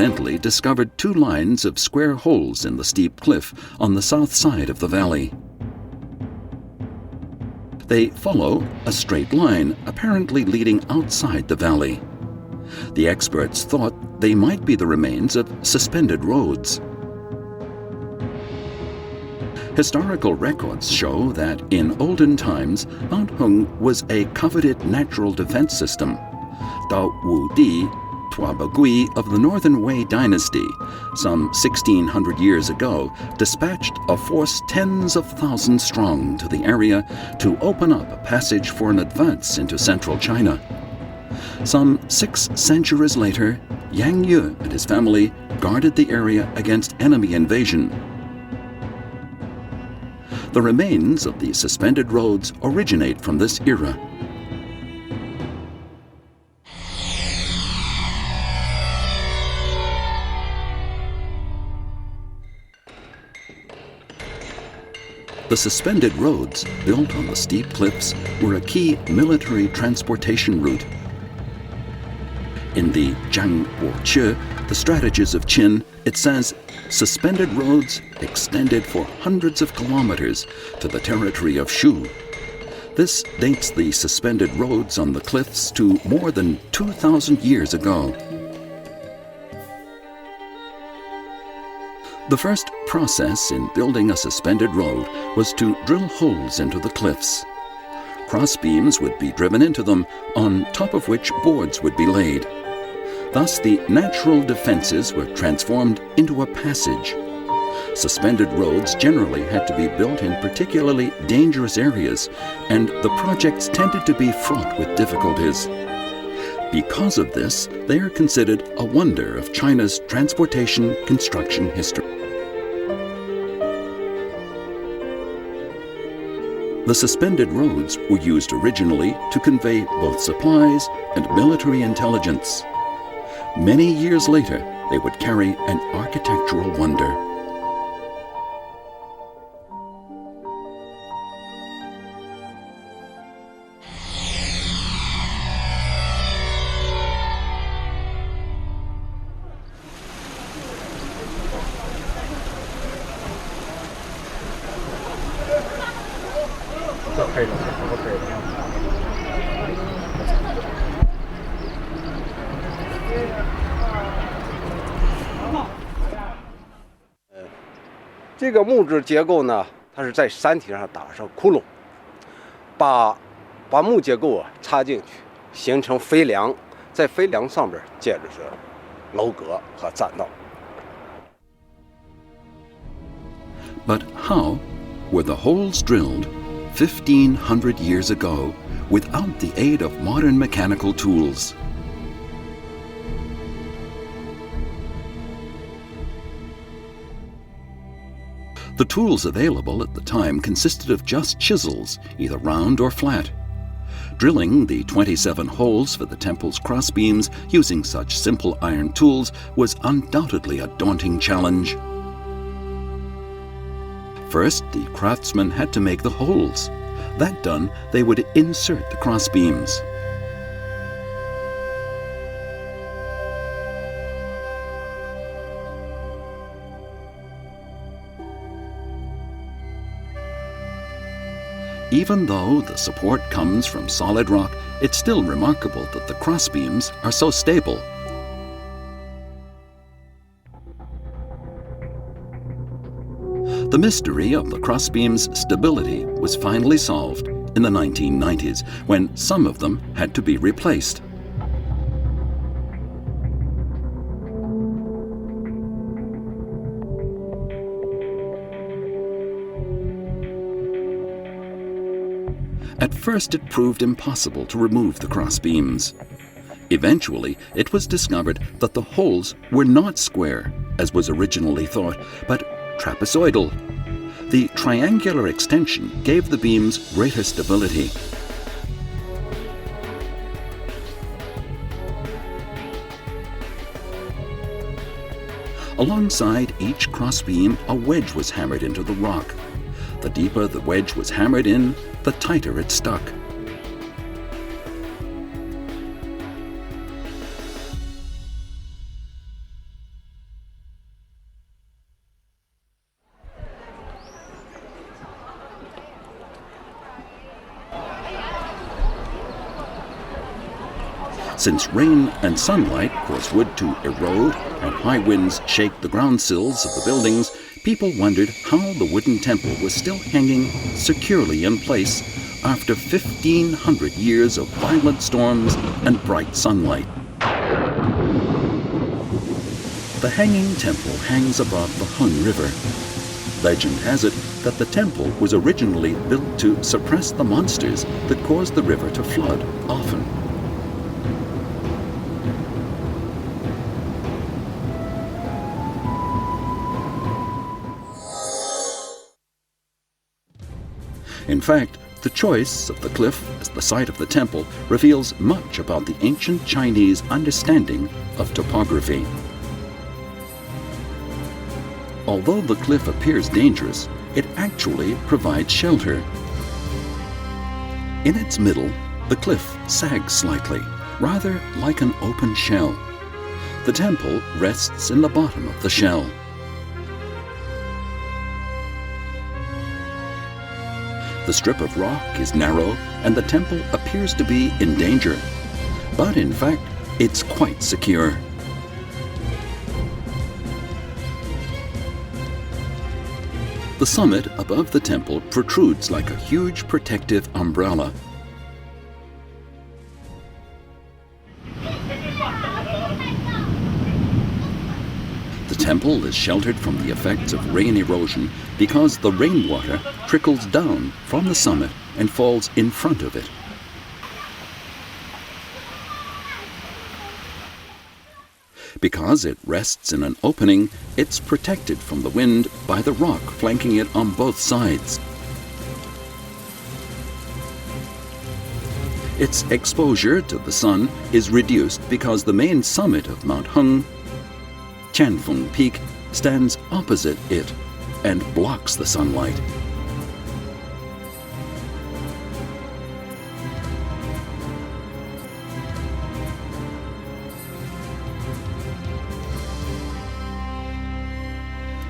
accidentally discovered two lines of square holes in the steep cliff on the south side of the valley. They follow a straight line, apparently leading outside the valley. The experts thought they might be the remains of suspended roads. Historical records show that in olden times, Mount Hung was a coveted natural defense system. Dao Wudi, Tuabagui of the Northern Wei dynasty, some 1600 years ago, dispatched a force tens of thousands strong to the area to open up a passage for an advance into central China. Some 6 centuries later, Yang Yu and his family guarded the area against enemy invasion. The remains of the suspended roads originate from this era. The suspended roads, built on the steep cliffs, were a key military transportation route. In the Zhang Wuqi, the Strategies of Qin, it says, suspended roads extended for hundreds of kilometers to the territory of Shu. This dates the suspended roads on the cliffs to more than 2,000 years ago. The first process in building a suspended road was to drill holes into the cliffs. Crossbeams would be driven into them, on top of which boards would be laid. Thus, the natural defenses were transformed into a passage. Suspended roads generally had to be built in particularly dangerous areas, and the projects tended to be fraught with difficulties. Because of this, they are considered a wonder of China's transportation construction history. The suspended roads were used originally to convey both supplies and military intelligence. Many years later, they would carry an architectural wonder. OK 了 ，OK 了。这个木质结构呢，它是在山体上打上窟窿，把木结构插进去，形成飞梁，在飞梁上边接着是楼阁和栈道。But how were the holes drilled 1,500 years ago without the aid of modern mechanical tools? The tools available at the time consisted of just chisels, either round or flat. Drilling the 27 holes for the temple's crossbeams using such simple iron tools was undoubtedly a daunting challenge. First, the craftsmen had to make the holes. That done, they would insert the crossbeams. Even though the support comes from solid rock, it's still remarkable that the crossbeams are so stable. The mystery of the crossbeams' stability was finally solved in the 1990s, when some of them had to be replaced. At first, it proved impossible to remove the crossbeams. Eventually, it was discovered that the holes were not square, as was originally thought, but trapezoidal. The triangular extension gave the beams greater stability. Alongside each crossbeam, a wedge was hammered into the rock. The deeper the wedge was hammered in, the tighter it stuck. Since rain and sunlight cause wood to erode and high winds shake the ground sills of the buildings, people wondered how the wooden temple was still hanging securely in place after 1,500 years of violent storms and bright sunlight. The hanging temple hangs above the Hun River. Legend has it that the temple was originally built to suppress the monsters that caused the river to flood often. In fact, the choice of the cliff as the site of the temple reveals much about the ancient Chinese understanding of topography. Although the cliff appears dangerous, it actually provides shelter. In its middle, the cliff sags slightly, rather like an open shell. The temple rests in the bottom of the shell. The strip of rock is narrow and the temple appears to be in danger. But in fact, it's quite secure. The summit above the temple protrudes like a huge protective umbrella. The temple is sheltered from the effects of rain erosion because the rainwater trickles down from the summit and falls in front of it. Because it rests in an opening, it's protected from the wind by the rock flanking it on both sides. Its exposure to the sun is reduced because the main summit of Mount Hung, Tianfeng Peak, stands opposite it and blocks the sunlight.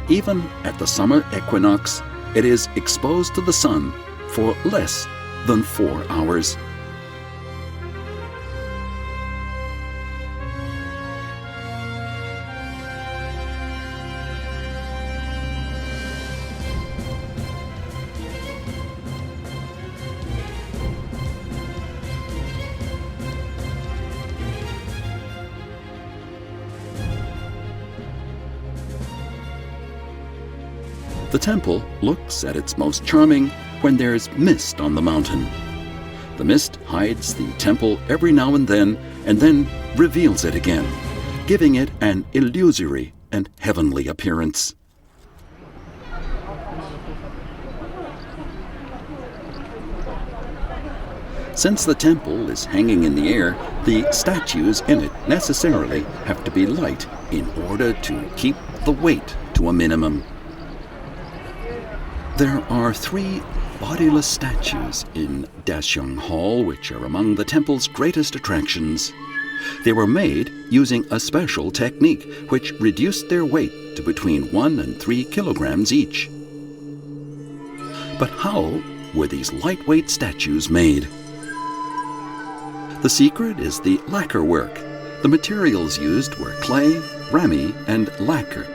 Even at the summer equinox, it is exposed to the sun for less than 4 hours. The temple looks at its most charming when there's mist on the mountain. The mist hides the temple every now and then reveals it again, giving it an illusory and heavenly appearance. Since the temple is hanging in the air, the statues in it necessarily have to be light in order to keep the weight to a minimum. There are 3 bodiless statues in Daxiong Hall which are among the temple's greatest attractions. They were made using a special technique which reduced their weight to between 1 and 3 kilograms each. But how were these lightweight statues made? The secret is the lacquer work. The materials used were clay, ramie, and lacquer.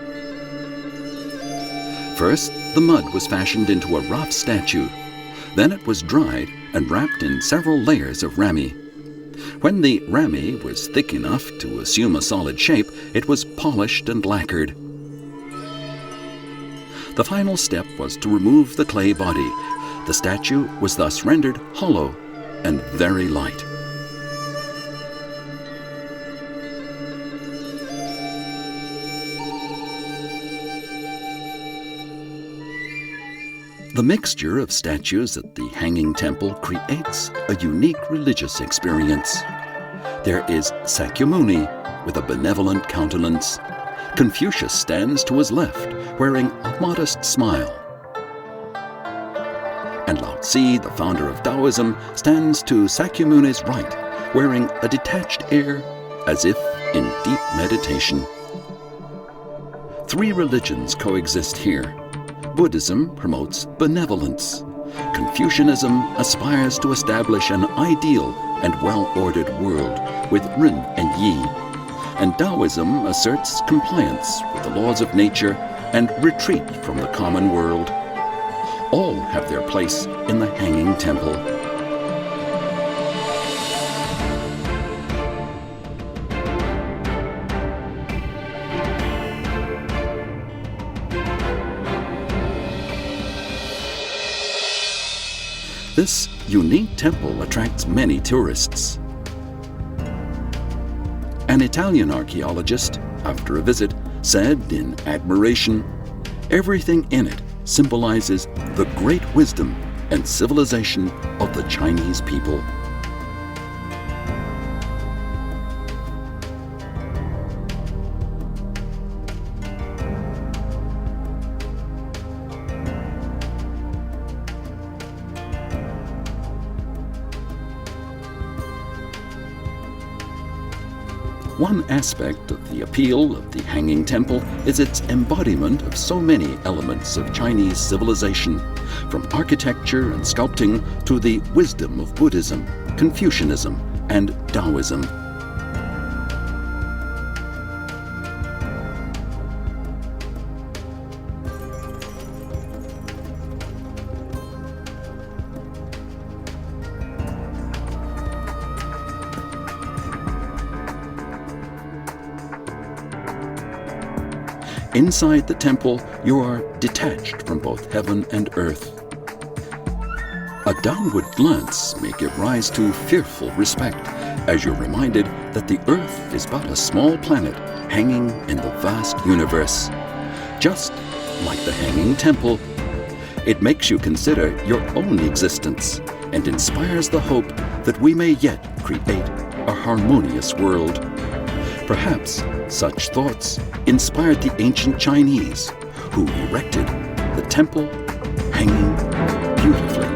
First, the mud was fashioned into a rough statue. Then it was dried and wrapped in several layers of ramie. When the ramie was thick enough to assume a solid shape, it was polished and lacquered. The final step was to remove the clay body. The statue was thus rendered hollow and very light. The mixture of statues at the Hanging Temple creates a unique religious experience. There is Sakyamuni with a benevolent countenance. Confucius stands to his left, wearing a modest smile. And Lao Tzu, the founder of Taoism, stands to Sakyamuni's right, wearing a detached air as if in deep meditation. 3 religions coexist here. Buddhism promotes benevolence. Confucianism aspires to establish an ideal and well-ordered world with Ren and Yi, and Taoism asserts compliance with the laws of nature and retreat from the common world. All have their place in the Hanging Temple. This unique temple attracts many tourists. An Italian archaeologist, after a visit, said in admiration, "Everything in it symbolizes the great wisdom and civilization of the Chinese people." One aspect of the appeal of the Hanging Temple is its embodiment of so many elements of Chinese civilization, from architecture and sculpting to the wisdom of Buddhism, Confucianism, and Taoism. Inside the temple, you are detached from both heaven and earth. A downward glance may give rise to fearful respect, as you're reminded that the earth is but a small planet hanging in the vast universe. Just like the Hanging Temple, it makes you consider your own existence and inspires the hope that we may yet create a harmonious world. Perhaps such thoughts inspired the ancient Chinese, who erected the temple hanging beautifully.